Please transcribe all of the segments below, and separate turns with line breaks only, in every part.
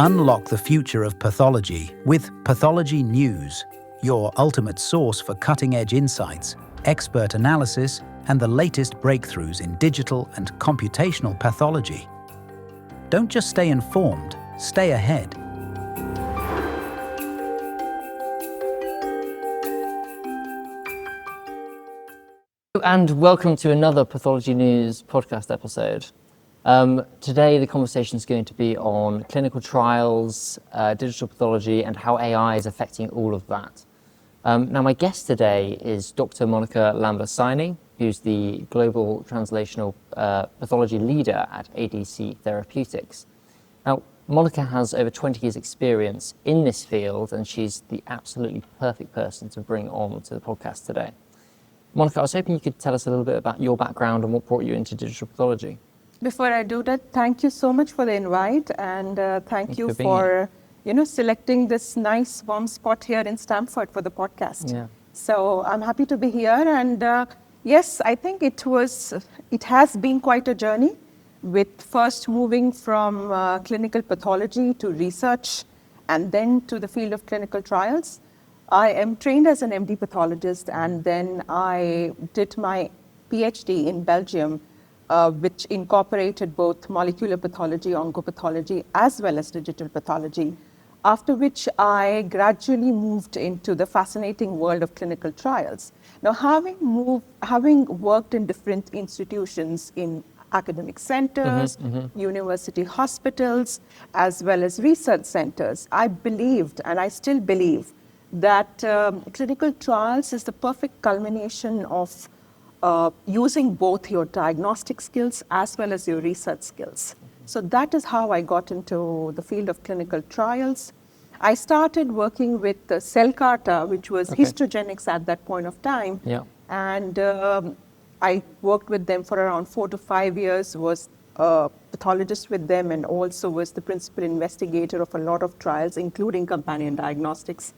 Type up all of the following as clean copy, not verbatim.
Unlock the future of pathology with Pathology News, your ultimate source for cutting-edge insights, expert analysis, and the latest breakthroughs in digital and computational pathology. Don't just stay informed, stay ahead.
And welcome to another Pathology News podcast episode. Today the conversation is going to be on clinical trials, digital pathology, and how AI is affecting all of that. Now my guest today is Dr. Monika Lamba Saini, who's the Global Translational Pathology Leader at ADC Therapeutics. Now Monika has over 20 years experience in this field, and she's the absolutely perfect person to bring on to the podcast today. Monika, I was hoping you could tell us a little bit about your background and what brought you into digital pathology.
Before I do that, thank you so much for the invite, and thank you for selecting this nice warm spot here in Stamford for the podcast.
Yeah.
So I'm happy to be here, and yes, I think it has been quite a journey, with first moving from clinical pathology to research, and then to the field of clinical trials. I am trained as an MD pathologist, and then I did my PhD in Belgium, which incorporated both molecular pathology, oncopathology, as well as digital pathology, after which I gradually moved into the fascinating world of clinical trials. Now, having worked in different institutions in academic centers, university hospitals, as well as research centers, I believed, and I still believe, that clinical trials is the perfect culmination of using both your diagnostic skills as well as your research skills. So that is how I got into the field of clinical trials. I started working with CellCarta, which was histogenics at that point of time.
Yeah.
And I worked with them for around 4 to 5 years, was a pathologist with them, and also was the principal investigator of a lot of trials, including companion diagnostics.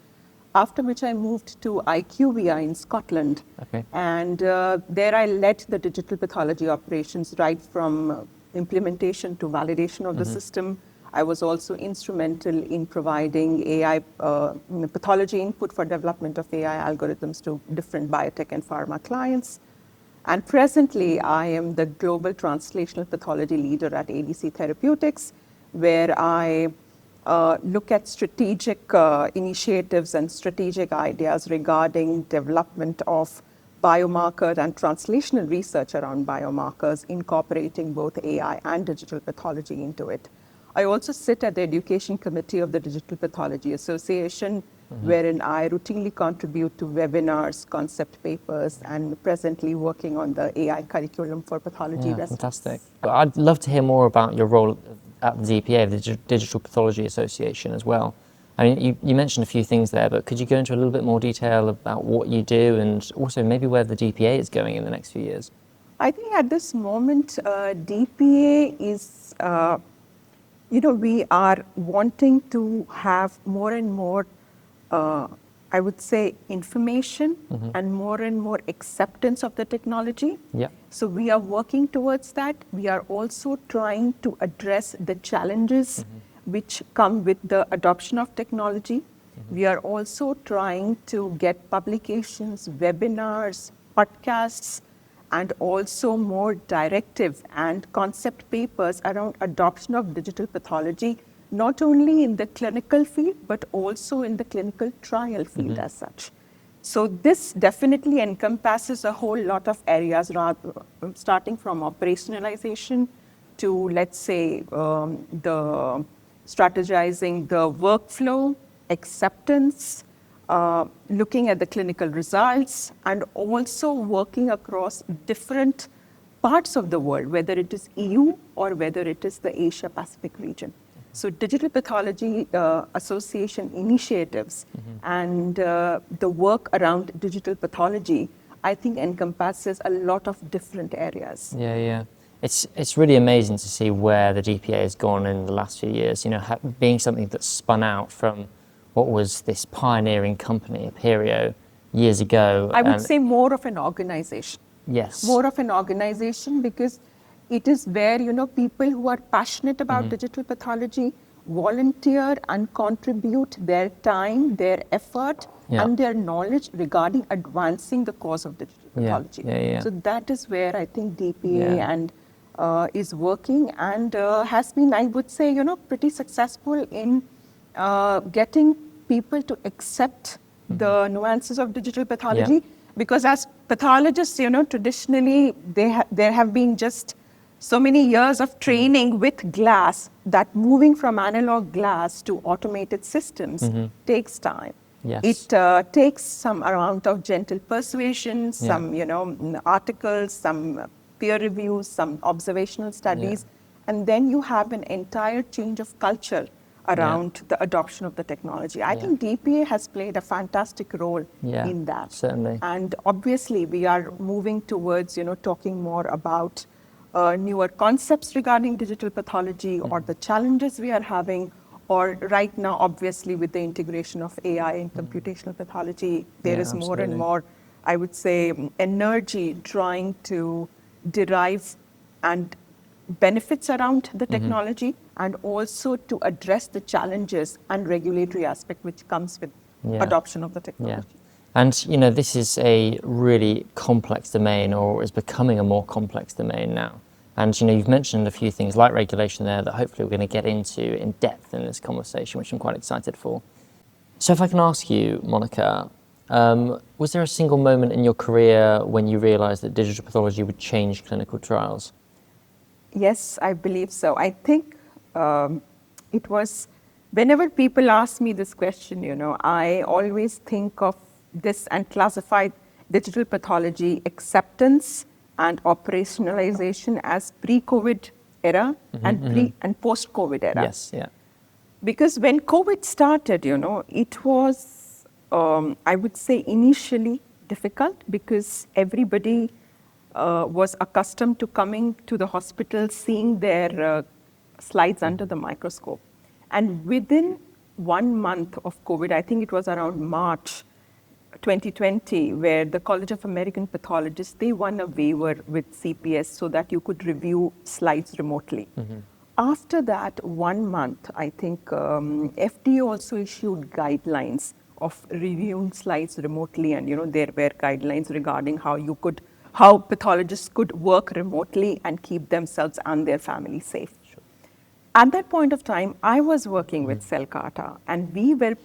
After which I moved to IQVIA in Scotland.
Okay.
And there I led the digital pathology operations right from implementation to validation of the system. I was also instrumental in providing AI pathology input for development of AI algorithms to different biotech and pharma clients. And presently I am the Global Translational Pathology Leader at ADC Therapeutics, where I look at strategic initiatives and strategic ideas regarding development of biomarker and translational research around biomarkers, incorporating both AI and digital pathology into it. I also sit at the Education Committee of the Digital Pathology Association, wherein I routinely contribute to webinars, concept papers, and presently working on the AI curriculum for pathology residents.
Fantastic. But I'd love to hear more about your role at the DPA, the Digital Pathology Association, as well. I mean, you mentioned a few things there, but could you go into a little bit more detail about what you do, and also maybe where the DPA is going in the next few years?
I think at this moment, DPA is, we are wanting to have more and more, I would say, information and more acceptance of the technology.
Yeah.
So we are working towards that. We are also trying to address the challenges which come with the adoption of technology. We are also trying to get publications, webinars, podcasts, and also more directive and concept papers around adoption of digital pathology, not only in the clinical field, but also in the clinical trial field as such. So this definitely encompasses a whole lot of areas, starting from operationalization to, let's say, the strategizing the workflow, acceptance, looking at the clinical results, and also working across different parts of the world, whether it is EU or whether it is the Asia Pacific region. So Digital Pathology Association initiatives and the work around digital pathology, I think, encompasses a lot of different areas.
Yeah. It's really amazing to see where the DPA has gone in the last few years, being something that's spun out from what was this pioneering company, Aperio, years ago.
I would say more of an organization.
Yes.
More of an organization, because it is where, people who are passionate about digital pathology volunteer and contribute their time, their effort,
Yeah.
and their knowledge regarding advancing the cause of digital pathology.
Yeah.
So that is where I think DPA
Yeah.
and is working and has been, I would say, pretty successful in getting people to accept the nuances of digital pathology.
Yeah.
Because as pathologists, traditionally there have been just so many years of training with glass that moving from analog glass to automated systems takes time.
Yes.
It takes some amount of gentle persuasion, some articles, some peer reviews, some observational studies, and then you have an entire change of culture around the adoption of the technology. I think DPA has played a fantastic role in that.
Certainly.
And obviously we are moving towards talking more about newer concepts regarding digital pathology or the challenges we are having, or right now obviously with the integration of AI and computational pathology, there is more and more, I would say, energy trying to derive and benefits around the technology and also to address the challenges and regulatory aspect which comes with adoption of the technology.
And this is a really complex domain, or is becoming a more complex domain now. And you've mentioned a few things like regulation there that hopefully we're going to get into in depth in this conversation, which I'm quite excited for. So if I can ask you, Monika, was there a single moment in your career when you realized that digital pathology would change clinical trials?
Yes, I believe so. I think it was, whenever people ask me this question, I always think of this and classify digital pathology acceptance and operationalization as pre-COVID era and post-COVID era.
Yes, yeah.
Because when COVID started, it was, I would say, initially difficult because everybody was accustomed to coming to the hospital, seeing their slides under the microscope. And within 1 month of COVID, I think it was around March 2020, where the College of American Pathologists, they won a waiver with CPS so that you could review slides remotely. After that 1 month, I think FDA also issued guidelines of reviewing slides remotely, and there were guidelines regarding how pathologists could work remotely and keep themselves and their family safe. At that point of time, I was working with CellCarta, and we were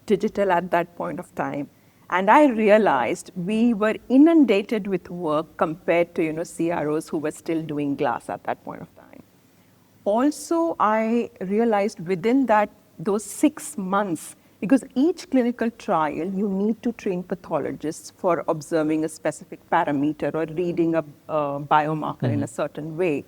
digital at that point of time. And I realized we were inundated with work compared to CROs who were still doing glass at that point of time. Also, I realized within those 6 months, because each clinical trial, you need to train pathologists for observing a specific parameter or reading a biomarker in a certain way.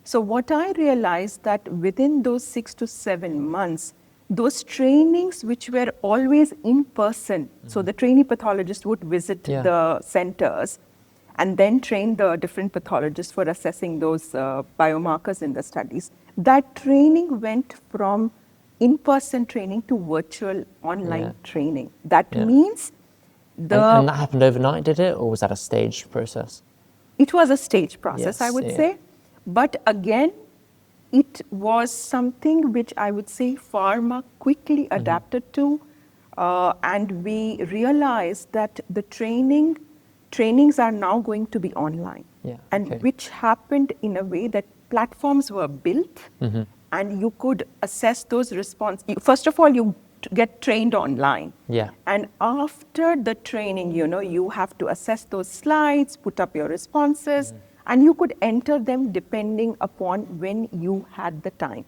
So what I realized that within those 6 to 7 months, those trainings which were always in person, so the trainee pathologist would visit the centers and then train the different pathologists for assessing those biomarkers in the studies. That training went from in-person training to virtual online training. That means
And that happened overnight, did it? Or was that a staged process?
It was a staged process,
Yes,
I would say. But again, it was something which I would say pharma quickly adapted to. And we realized that the trainings are now going to be online. Which happened in a way that platforms were built and you could assess those responses. First of all, you get trained online. And after the training, you have to assess those slides, put up your responses, and you could enter them depending upon when you had the time.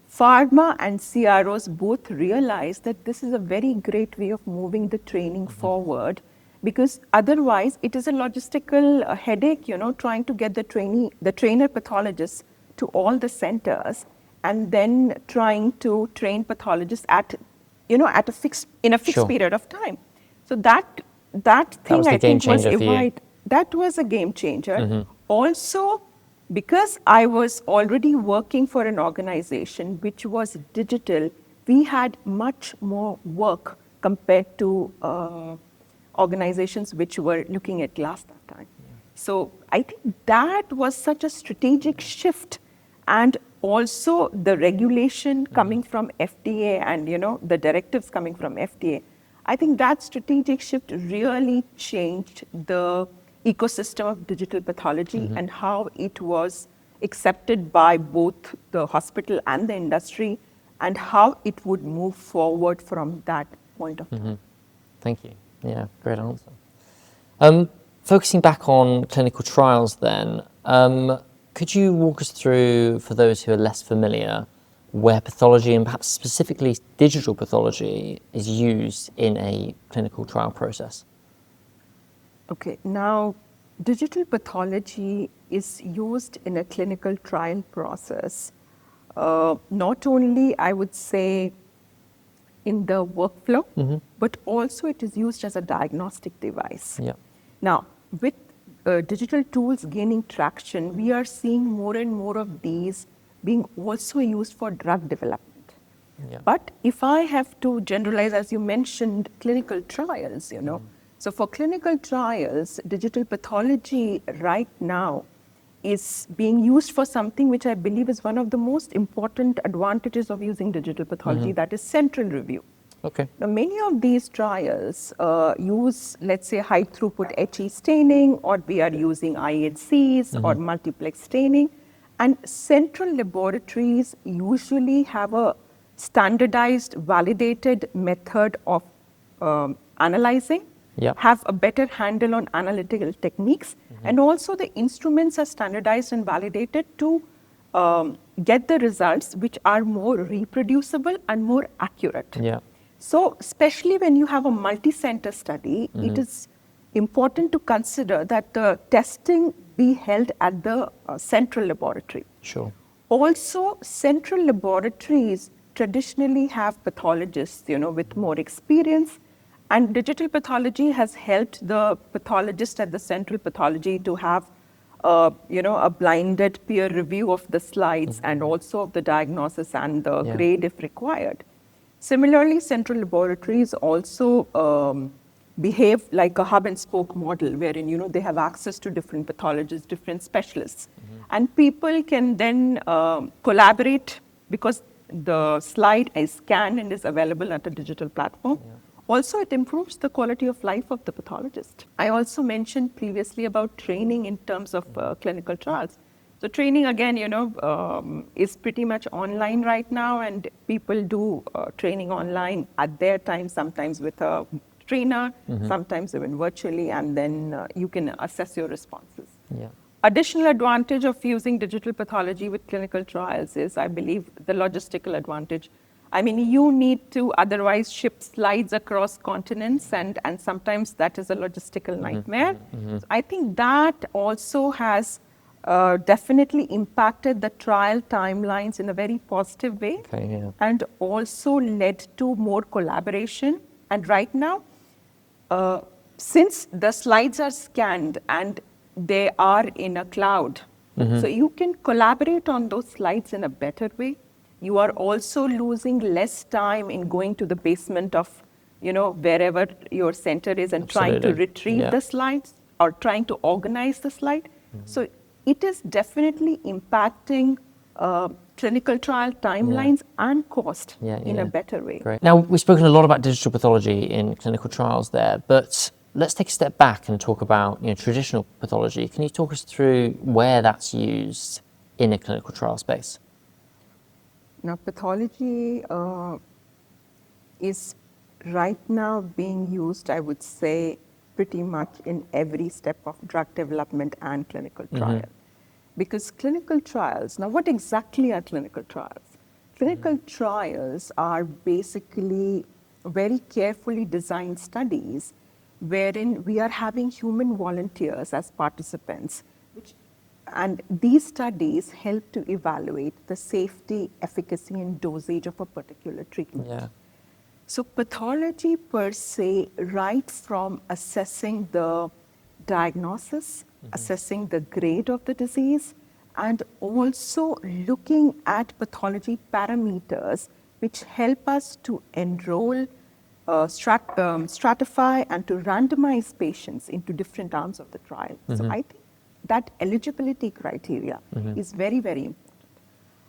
Pharma and CROs both realized that this is a very great way of moving the training forward, because otherwise it is a logistical headache, trying to get the trainer pathologists to all the centers and then trying to train pathologists in a fixed period of time. So that thing I think was that was a game changer. Also, because I was already working for an organization which was digital, we had much more work compared to organizations which were looking at glass that time. So I think that was such a strategic shift. And also the regulation coming from FDA and, the directives coming from FDA, I think that strategic shift really changed the ecosystem of digital pathology and how it was accepted by both the hospital and the industry, and how it would move forward from that point of time.
Thank you. Yeah, great answer. Focusing back on clinical trials then, could you walk us through, for those who are less familiar, where pathology and perhaps specifically digital pathology is used in a clinical trial process?
Okay, now digital pathology is used in a clinical trial process, not only, I would say, in the workflow, but also it is used as a diagnostic device.
Yeah.
Now, with digital tools gaining traction, we are seeing more and more of these being also used for drug development.
Yeah.
But if I have to generalize, as you mentioned, clinical trials, so for clinical trials, digital pathology right now is being used for something which I believe is one of the most important advantages of using digital pathology, that is central review.
Okay.
Now, many of these trials use, let's say, high throughput HE staining, or we are using IHCs or multiplex staining. And central laboratories usually have a standardized, validated method of analyzing, have a better handle on analytical techniques, and also the instruments are standardized and validated to get the results which are more reproducible and more accurate.
Yeah.
So, especially when you have a multi-center study, it is important to consider that the testing be held at the central laboratory.
Sure.
Also, central laboratories traditionally have pathologists, with more experience, and digital pathology has helped the pathologist at the central pathology to have, a blinded peer review of the slides and also of the diagnosis and the grade if required. Similarly, central laboratories also behave like a hub and spoke model, wherein they have access to different pathologists, different specialists, and people can then collaborate because the slide is scanned and is available at a digital platform. Also, it improves the quality of life of the pathologist. I also mentioned previously about training in terms of clinical trials. So training, again, is pretty much online right now, and people do training online at their time, sometimes with a trainer, sometimes even virtually, and then you can assess your responses.
Yeah.
Additional advantage of using digital pathology with clinical trials is, I believe, the logistical advantage. I mean, you need to otherwise ship slides across continents, and sometimes that is a logistical nightmare. So I think that also has definitely impacted the trial timelines in a very positive way, and also led to more collaboration. And right now, since the slides are scanned and they are in a cloud, so you can collaborate on those slides in a better way. You are also losing less time in going to the basement of, wherever your center is and trying to retrieve the slides or trying to organize the slide. So it is definitely impacting clinical trial timelines and cost in a better way.
Great. Now, we've spoken a lot about digital pathology in clinical trials there, but let's take a step back and talk about traditional pathology. Can you talk us through where that's used in a clinical trial space?
Now, pathology is right now being used, I would say, pretty much in every step of drug development and clinical trial. Because clinical trials, now what exactly are clinical trials? Clinical trials are basically very carefully designed studies wherein we are having human volunteers as participants, and these studies help to evaluate the safety, efficacy, and dosage of a particular treatment. So pathology per se, right from assessing the diagnosis, assessing the grade of the disease, and also looking at pathology parameters which help us to enroll, stratify, and to randomize patients into different arms of the trial. So I think that eligibility criteria is very, very important.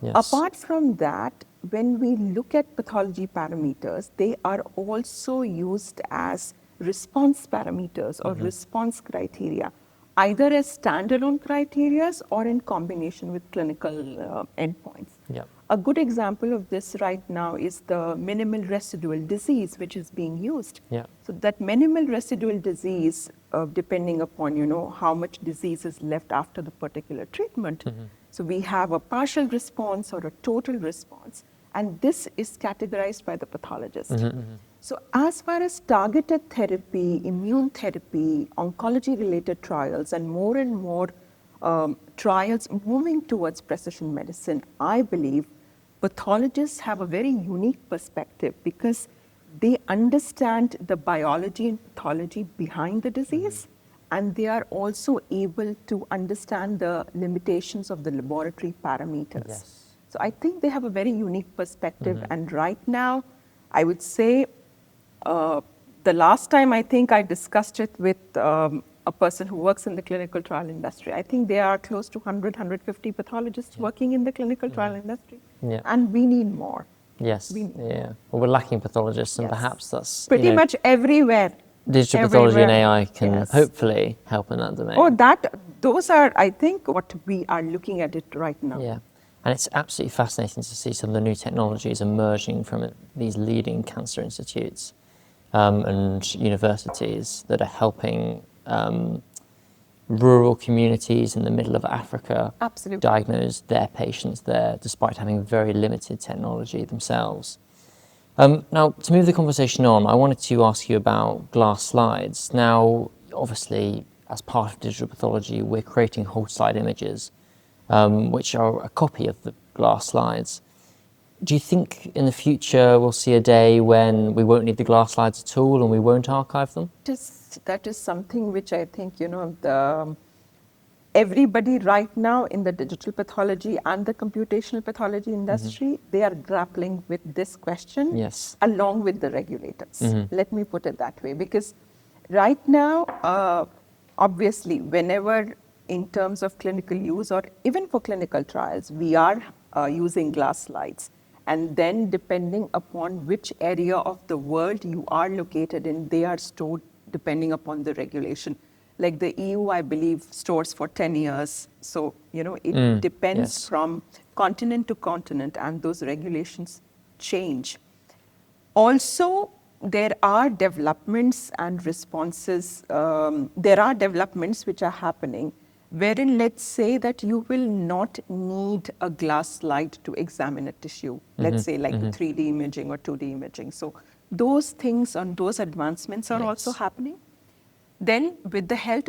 Yes.
Apart from that, when we look at pathology parameters, they are also used as response parameters or response criteria, either as standalone criteria or in combination with clinical endpoints.
Yeah.
A good example of this right now is the minimal residual disease, which is being used.
Yeah.
So that minimal residual disease, depending upon how much disease is left after the particular treatment. So we have a partial response or a total response, and this is categorized by the pathologist. So as far as targeted therapy, immune therapy, oncology-related trials, and more trials moving towards precision medicine, I believe pathologists have a very unique perspective because they understand the biology and pathology behind the disease, and they are also able to understand the limitations of the laboratory parameters.
Yes.
So I think they have a very unique perspective, and right now, I would say the last time I think I discussed it with a person who works in the clinical trial industry, I think there are close to 100, 150 pathologists working in the clinical trial industry,
Yeah.
and we need more.
Yes.
We need
Yeah. Well, we're lacking pathologists, and
Yes.
perhaps that's
Pretty much everywhere.
digital pathology and
Everywhere.
AI can
Yes.
hopefully help in that domain.
Oh, those are, I think, what we are looking at it right now.
Yeah. And it's absolutely fascinating to see some of the new technologies emerging from these leading cancer institutes and universities that are helping rural communities in the middle of Africa
Absolutely.
diagnose their patients there, despite having very limited technology themselves. Now, to move the conversation on, I wanted to ask you about glass slides. Now, obviously, as part of digital pathology, we're creating whole slide images, which are a copy of the glass slides. Do you think in the future we'll see a day when we won't need the glass slides at all and we won't archive them?
That is something which I think, everybody right now in the digital pathology and the computational pathology industry, they are grappling with this question
Yes.
along with the regulators. Let me put it that way, because right now, obviously, whenever in terms of clinical use or even for clinical trials, we are using glass slides. And then depending upon which area of the world you are located in, they are stored depending upon the regulation. Like the EU, I believe, stores for 10 years. So, it depends
yes.
from continent to continent, and those regulations change. Also, there are developments and responses. There are developments which are happening wherein, let's say that you will not need a glass slide to examine a tissue, let's say like 3D imaging or 2D imaging. So those things and those advancements are also happening. Then with the help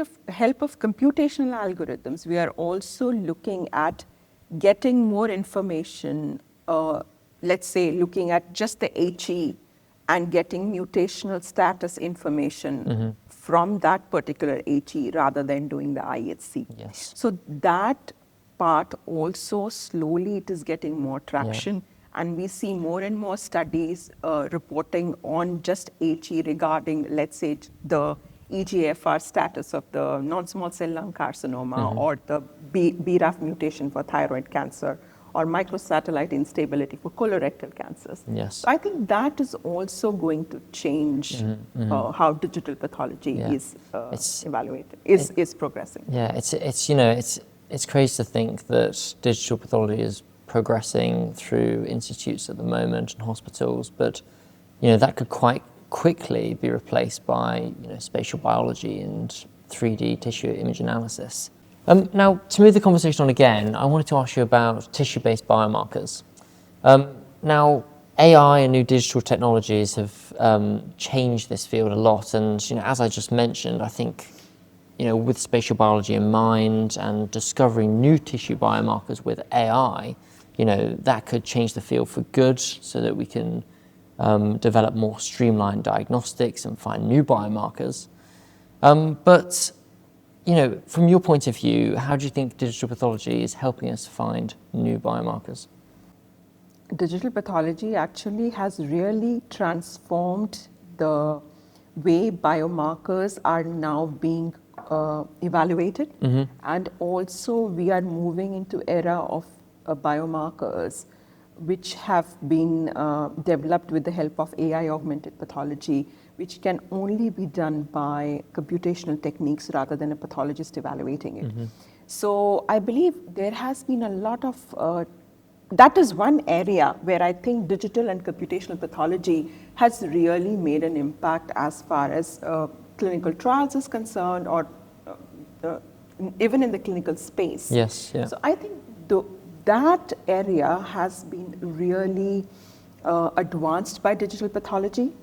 of computational algorithms, we are also looking at getting more information, let's say looking at just the HE and getting mutational status information from that particular HE rather than doing the IHC.
Yes.
So that part also slowly it is getting more traction, and we see more and more studies reporting on just HE regarding, let's say, the EGFR status of the non-small cell lung carcinoma or the BRAF mutation for thyroid cancer or microsatellite instability for colorectal cancers.
Yes.
So I think that is also going to change how digital pathology is evaluated, is progressing.
Yeah, it's crazy to think that digital pathology is progressing through institutes at the moment and hospitals, but that could quite quickly be replaced by spatial biology and 3D tissue image analysis. Now, to move the conversation on again, I wanted to ask you about tissue-based biomarkers. Now, AI and new digital technologies have changed this field a lot, and as I just mentioned, I think with spatial biology in mind and discovering new tissue biomarkers with AI, that could change the field for good, so that we can develop more streamlined diagnostics and find new biomarkers. But from your point of view, how do you think digital pathology is helping us find new biomarkers?
Digital pathology actually has really transformed the way biomarkers are now being evaluated, and also we are moving into era of biomarkers which have been developed with the help of AI augmented pathology, which can only be done by computational techniques rather than a pathologist evaluating it. So I believe there has been a lot of, that is one area where I think digital and computational pathology has really made an impact as far as clinical trials is concerned, or even in the clinical space.
Yes, yeah.
So I think that area has been really advanced by digital pathology,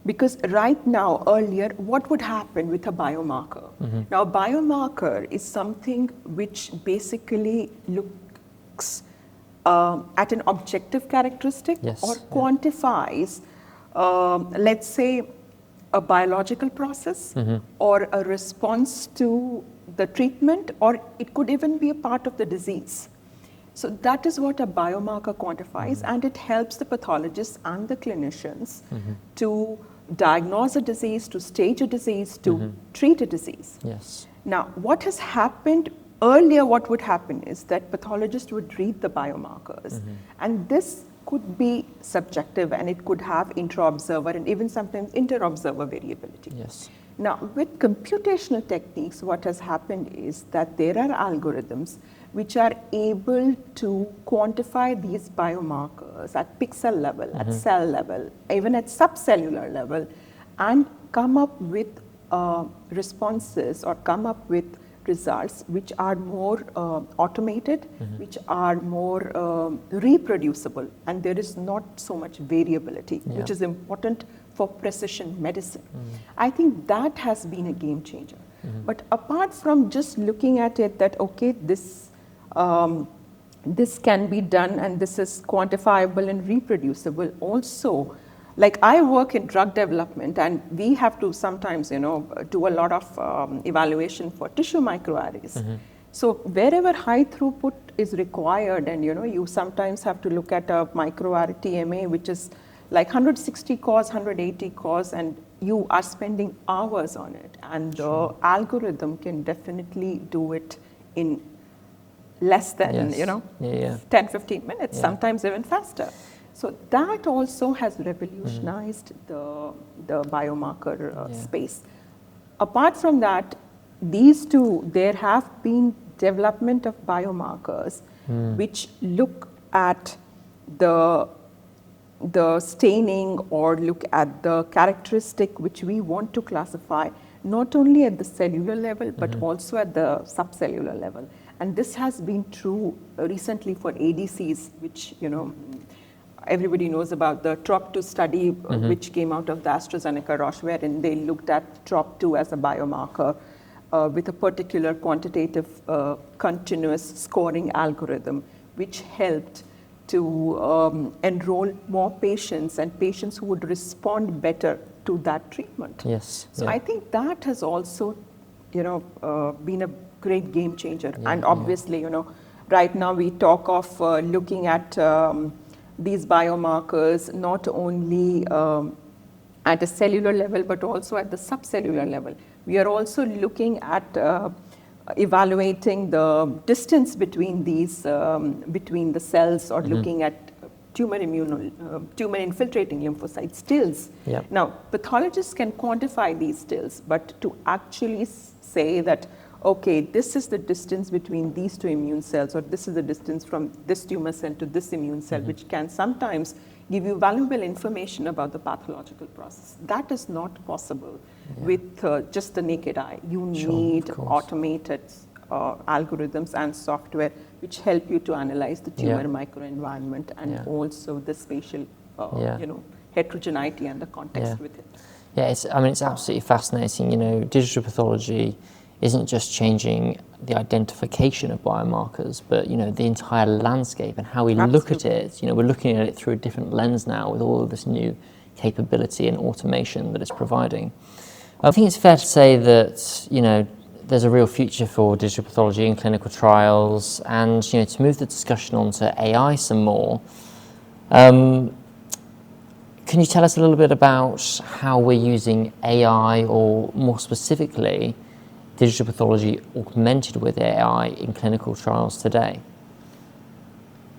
because right now, earlier, what would happen with a biomarker? Now, a biomarker is something which basically looks at an objective characteristic,
Yes,
or
yeah.
quantifies, let's say, a biological process or a response to the treatment, or it could even be a part of the disease. So that is what a biomarker quantifies, and it helps the pathologists and the clinicians to diagnose a disease, to stage a disease, to treat a disease.
Yes.
Now, what has happened earlier, what would happen is that pathologists would read the biomarkers, and this could be subjective, and it could have intra-observer and even sometimes inter-observer variability.
Yes.
Now, with computational techniques, what has happened is that there are algorithms which are able to quantify these biomarkers at pixel level, at cell level, even at subcellular level, and come up with responses, or come up with results which are more automated, which are more reproducible, and there is not so much variability, which is important for precision medicine. I think that has been a game changer. But apart from just looking at it that, okay, this can be done and this is quantifiable and reproducible, also, like I work in drug development, and we have to sometimes, do a lot of evaluation for tissue microarrays. So wherever high throughput is required, and you sometimes have to look at a microarray TMA, which is like 160 cores, 180 cores, and you are spending hours on it. And the algorithm can definitely do it in less than, 10, 15 minutes, sometimes even faster. So that also has revolutionized the biomarker space. Apart from that, these two, there have been development of biomarkers which look at the staining, or look at the characteristic which we want to classify, not only at the cellular level, but also at the subcellular level. And this has been true recently for ADCs, which, everybody knows about the TROP2 study, which came out of the AstraZeneca Roche, wherein they looked at TROP2 as a biomarker with a particular quantitative continuous scoring algorithm, which helped to enroll more patients, and patients who would respond better to that treatment.
Yes.
So I think that has also, been a great game changer. And obviously, right now we talk of looking at these biomarkers not only at a cellular level, but also at the subcellular level. We are also looking at evaluating the distance between these, between the cells, or looking at tumor infiltrating lymphocyte stills.
Yep.
Now, pathologists can quantify these stills, but to actually say that, okay, this is the distance between these two immune cells, or this is the distance from this tumor cell to this immune cell, which can sometimes give you valuable information about the pathological process. That is not possible with just the naked eye. You need automated algorithms and software which help you to analyze the tumor microenvironment, and also the spatial heterogeneity and the context with it.
Yeah, it's absolutely fascinating. Digital pathology isn't just changing the identification of biomarkers, but the entire landscape and how we look at it. We're looking at it through a different lens now, with all of this new capability and automation that it's providing. I think it's fair to say that there's a real future for digital pathology in clinical trials, and to move the discussion onto AI some more. Can you tell us a little bit about how we're using AI, or more specifically, digital pathology augmented with AI in clinical trials today?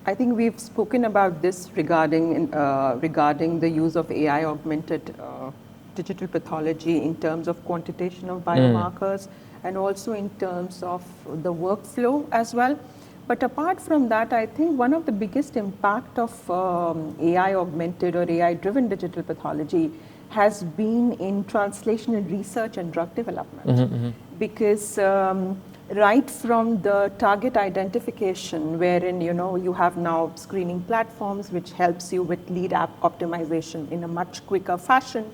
I think we've spoken about this regarding the use of AI augmented digital pathology in terms of quantitation of biomarkers and also in terms of the workflow as well. But apart from that, I think one of the biggest impact of AI augmented or AI driven digital pathology has been in translational research and drug development. Because right from the target identification, wherein you have now screening platforms which helps you with lead app optimization in a much quicker fashion,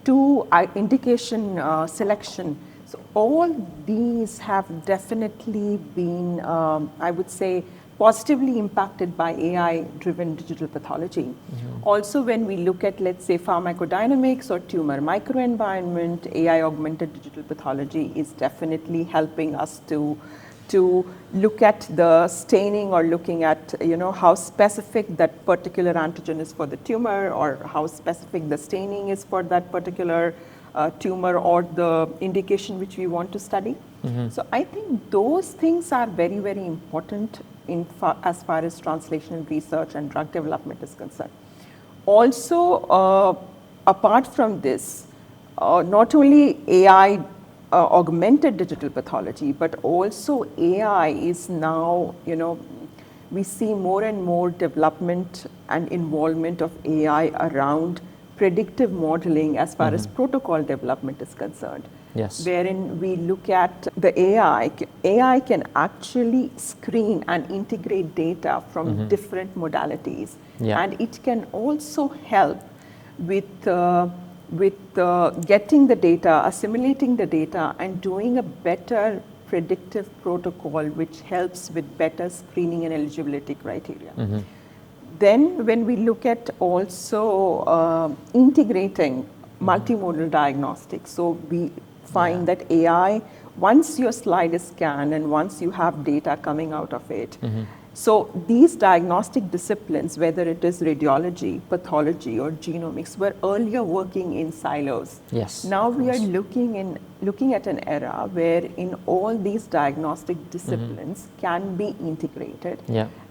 to indication selection. So all these have definitely been, I would say, positively impacted by AI-driven digital pathology. Also, when we look at, let's say, pharmacodynamics or tumor microenvironment, AI-augmented digital pathology is definitely helping us to look at the staining or looking at, how specific that particular antigen is for the tumor or how specific the staining is for that particular tumor or the indication which we want to study. So I think those things are very, very important as far as translational research and drug development is concerned. Also, apart from this, not only AI augmented digital pathology, but also AI is now, we see more and more development and involvement of AI around predictive modeling as far as protocol development is concerned.
Yes.
Wherein we look at the AI can actually screen and integrate data from different modalities. And it can also help with getting the data, assimilating the data, and doing a better predictive protocol which helps with better screening and eligibility criteria. Then when we look at also integrating multimodal diagnostics, so we find that AI, once your slide is scanned and once you have data coming out of it, so these diagnostic disciplines, whether it is radiology, pathology, or genomics, were earlier working in silos.
Yes.
Now we are looking at an era where in all these diagnostic disciplines can be integrated,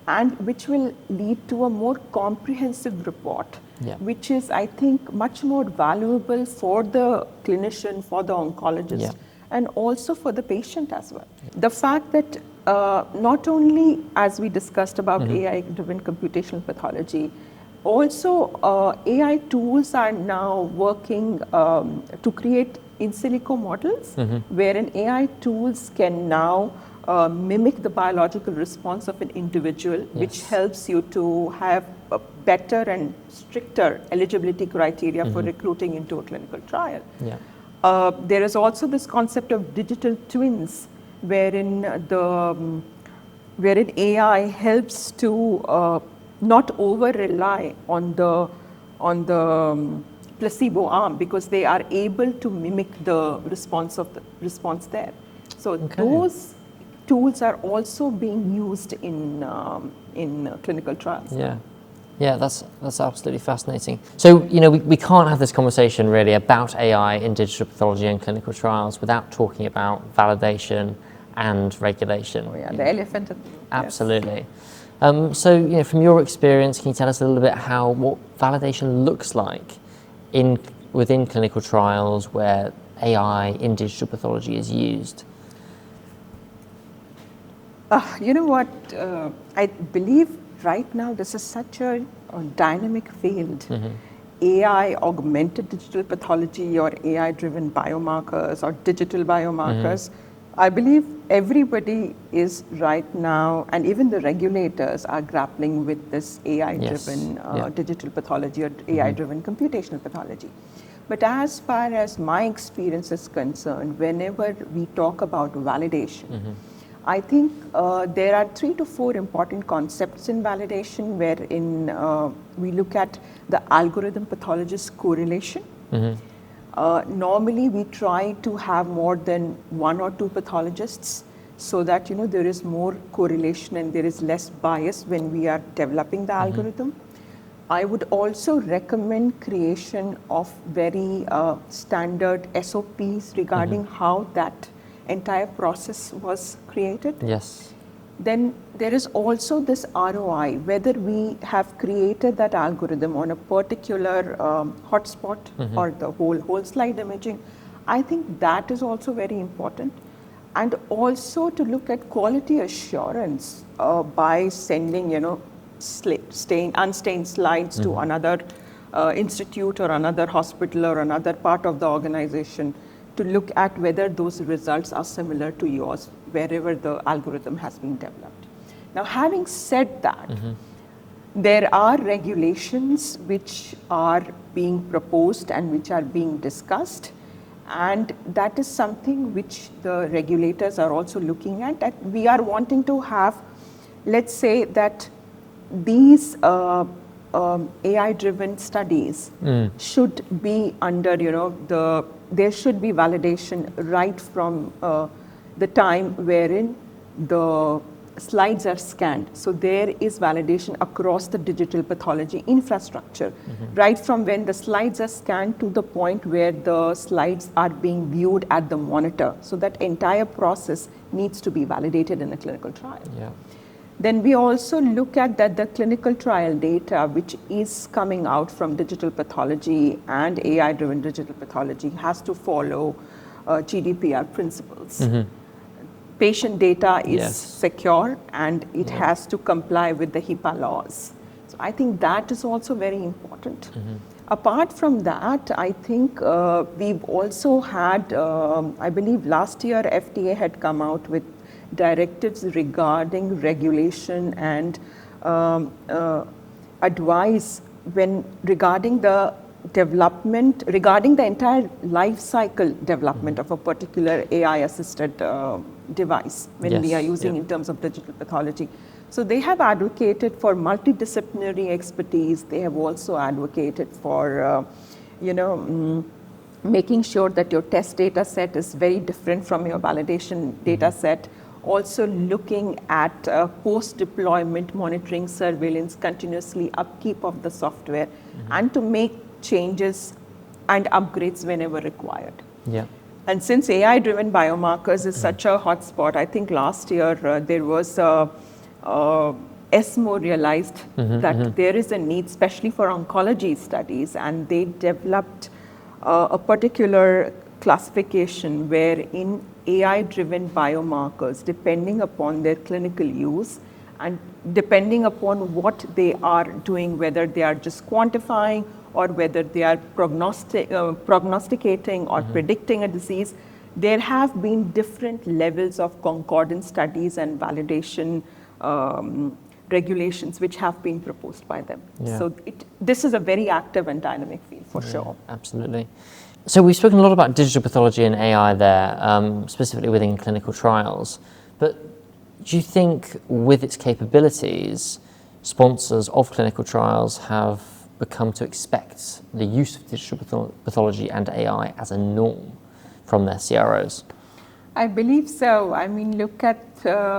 and which will lead to a more comprehensive report, which is, I think, much more valuable for the clinician, for the oncologist, and also for the patient as well. The fact that not only, as we discussed about AI-driven computational pathology, also AI tools are now working to create in silico models, wherein AI tools can now mimic the biological response of an individual, which helps you to have a better and stricter eligibility criteria for recruiting into a clinical trial. There is also this concept of digital twins, wherein AI helps to not over-rely on the placebo arm, because they are able to mimic the response there. So those tools are also being used in clinical trials.
Yeah, that's absolutely fascinating. So, we can't have this conversation really about AI in digital pathology and clinical trials without talking about validation and regulation.
Oh yeah, the elephant.
Absolutely. So, from your experience, can you tell us a little bit what validation looks like within clinical trials where AI in digital pathology is used?
You know what? I believe right now this is such a dynamic field. AI augmented digital pathology or AI driven biomarkers or digital biomarkers. I believe everybody is right now, and even the regulators are grappling with this AI driven digital pathology or AI driven computational pathology. But as far as my experience is concerned, whenever we talk about validation, I think there are 3 to 4 important concepts in validation, wherein we look at the algorithm pathologist correlation. Normally, we try to have more than 1 or 2 pathologists so that there is more correlation and there is less bias when we are developing the algorithm. I would also recommend creation of very standard SOPs regarding how that entire process was created. then there is also this ROI, whether we have created that algorithm on a particular hotspot or the whole slide imaging. I think that is also very important. And also to look at quality assurance by sending, unstained slides to another institute or another hospital or another part of the organization to look at whether those results are similar to yours wherever the algorithm has been developed. Now, having said that, there are regulations which are being proposed and which are being discussed, and that is something which the regulators are also looking at. That we are wanting to have, let's say that these AI-driven studies should be under, there should be validation right from the time wherein the slides are scanned. So there is validation across the digital pathology infrastructure, right from when the slides are scanned to the point where the slides are being viewed at the monitor. So that entire process needs to be validated in a clinical trial.
Yeah.
Then we also look at that the clinical trial data which is coming out from digital pathology and AI-driven digital pathology has to follow GDPR principles. Patient data is secure and it has to comply with the HIPAA laws. So I think that is also very important. Apart from that, I think we've also had, I believe last year FDA had come out with directives regarding regulation and advice regarding the development, regarding the entire life cycle development of a particular AI-assisted device when we are using in terms of digital pathology. So they have advocated for multidisciplinary expertise. They have also advocated for, making sure that your test data set is very different from your validation data set. Also looking at post-deployment monitoring, surveillance, continuously upkeep of the software, and to make changes and upgrades whenever required.
Yeah.
And since AI-driven biomarkers is such a hotspot, I think last year there was ESMO realized that there is a need, especially for oncology studies, and they developed a particular classification wherein AI-driven biomarkers, depending upon their clinical use and depending upon what they are doing, whether they are just quantifying or whether they are prognosticating or predicting a disease, there have been different levels of concordance studies and validation regulations which have been proposed by them.
Yeah.
So this is a very active and dynamic field for sure.
Absolutely. So we've spoken a lot about digital pathology and AI there, specifically within clinical trials. But do you think with its capabilities, sponsors of clinical trials have become to expect the use of digital pathology and AI as a norm from their CROs?
I believe so. I mean, look at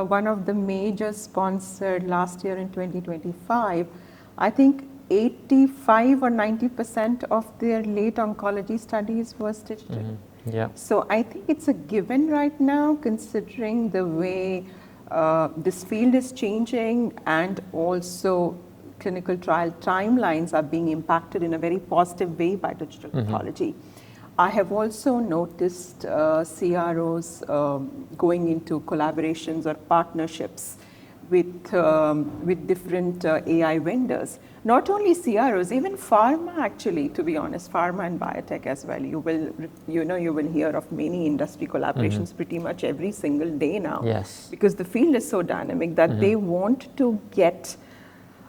one of the major sponsored last year in 2025. I think 85 or 90% of their late oncology studies was digital.
Yeah.
So I think it's a given right now, considering the way this field is changing, and also clinical trial timelines are being impacted in a very positive way by digital pathology. I have also noticed CROs going into collaborations or partnerships with different AI vendors. Not only CROs, even pharma actually, to be honest, pharma and biotech as well. You will hear of many industry collaborations pretty much every single day now.
Yes.
Because the field is so dynamic that they want to get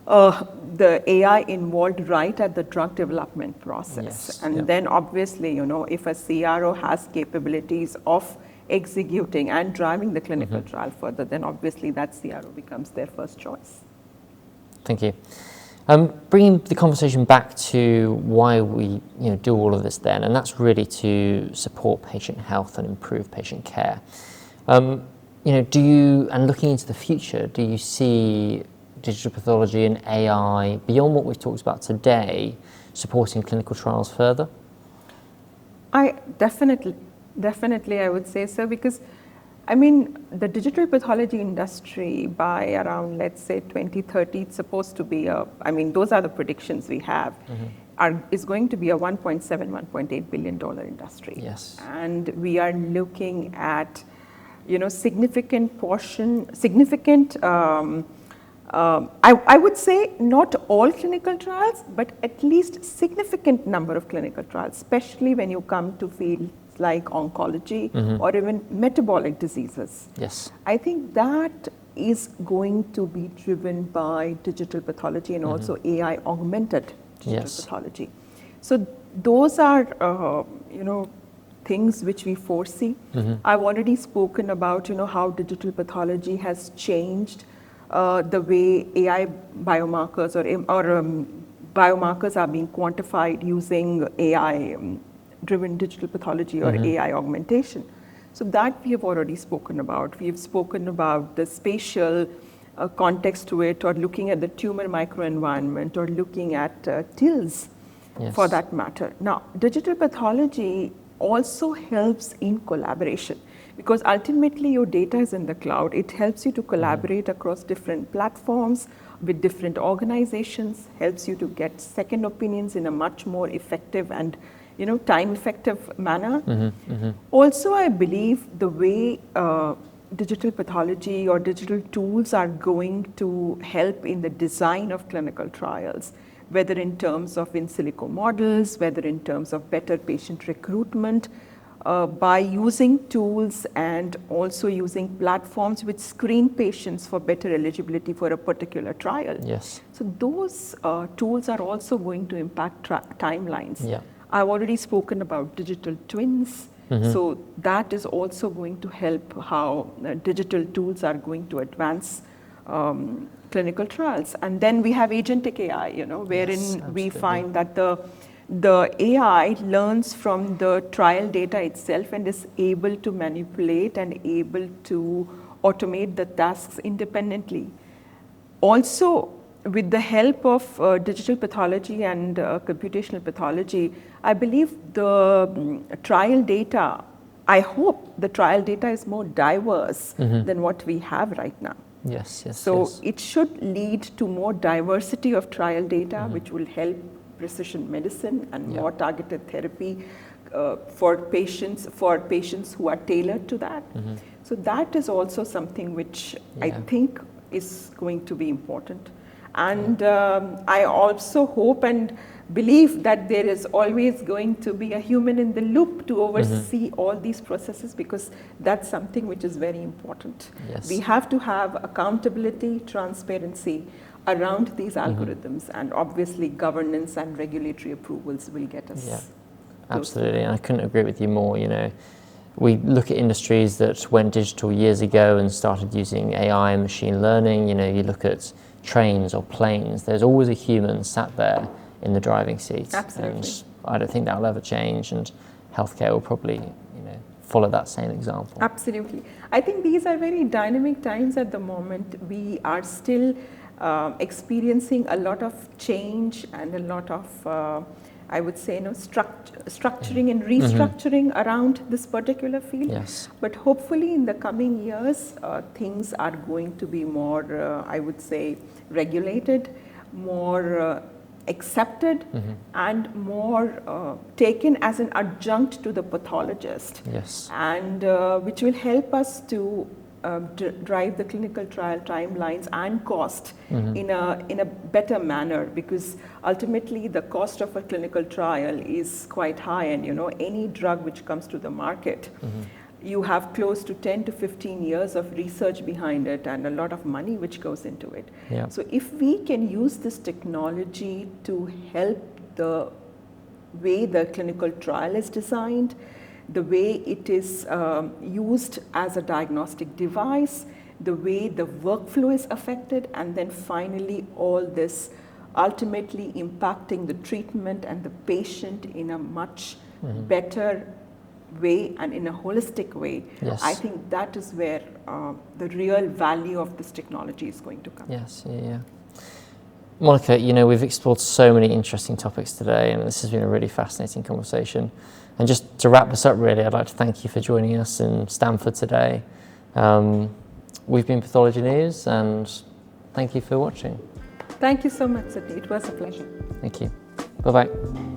the AI involved right at the drug development process. Then obviously, if a CRO has capabilities of executing and driving the clinical trial further, then obviously that CRO becomes their first choice.
Thank you. Bringing the conversation back to why we do all of this then, and that's really to support patient health and improve patient care. And looking into the future, do you see digital pathology and AI, beyond what we've talked about today, supporting clinical trials further?
I definitely I would say so, because I mean, the digital pathology industry by around, let's say, 2030, it's supposed to be those are the predictions we have, is going to be a $1.7, $1.8 billion industry.
Yes.
And we are looking at, significant, I would say not all clinical trials, but at least significant number of clinical trials, especially when you come to fields like oncology or even metabolic diseases.
Yes.
I think that is going to be driven by digital pathology and also AI augmented digital pathology. So those are, things which we foresee. I've already spoken about, how digital pathology has changed the way AI biomarkers or biomarkers are being quantified using AI-driven digital pathology or AI augmentation. So that we have already spoken about. We have spoken about the spatial context to it, or looking at the tumor microenvironment, or looking at TILs for that matter. Now, digital pathology also helps in collaboration, because ultimately your data is in the cloud. It helps you to collaborate across different platforms with different organizations, helps you to get second opinions in a much more effective and time-effective manner. Also, I believe the way digital pathology or digital tools are going to help in the design of clinical trials, whether in terms of in silico models, whether in terms of better patient recruitment, by using tools and also using platforms which screen patients for better eligibility for a particular trial.
Yes.
So those tools are also going to impact timelines.
Yeah.
I've already spoken about digital twins. So that is also going to help how digital tools are going to advance clinical trials. And then we have agentic AI, wherein we find that the AI learns from the trial data itself and is able to manipulate and able to automate the tasks independently. Also, with the help of digital pathology and computational pathology, I believe the trial data, I hope the trial data is more diverse than what we have right now.
Yes, yes.
So it should lead to more diversity of trial data, which will help precision medicine and more targeted therapy for patients who are tailored to that. So that is also something which I think is going to be important. And I also hope and believe that there is always going to be a human in the loop to oversee all these processes, because that's something which is very important.
Yes.
We have to have accountability, transparency around these algorithms, and obviously governance and regulatory approvals will get us.
Yeah, absolutely. And I couldn't agree with you more. We look at industries that went digital years ago and started using AI and machine learning. You look at trains or planes, there's always a human sat there in the driving seat.
Absolutely.
And I don't think that will ever change, and healthcare will probably follow that same example.
Absolutely. I think these are very dynamic times at the moment. We are still experiencing a lot of change and a lot of I would say, structuring and restructuring around this particular field.
Yes.
But hopefully in the coming years, things are going to be more, I would say, regulated, more accepted, and more taken as an adjunct to the pathologist.
Yes.
And which will help us to drive the clinical trial timelines and cost in a better manner, because ultimately the cost of a clinical trial is quite high, and any drug which comes to the market, you have close to 10 to 15 years of research behind it and a lot of money which goes into it.
Yeah.
So if we can use this technology to help the way the clinical trial is designed, the way it is used as a diagnostic device, the way the workflow is affected, and then finally all this ultimately impacting the treatment and the patient in a much better way and in a holistic way.
Yes.
I think that is where the real value of this technology is going to come.
Yes, yeah. Monika, we've explored so many interesting topics today, and this has been a really fascinating conversation. And just to wrap this up, really, I'd like to thank you for joining us in Stanford today. We've been Pathology News, and thank you for watching.
Thank you so much, Sidney. It was a pleasure.
Thank you. Bye-bye.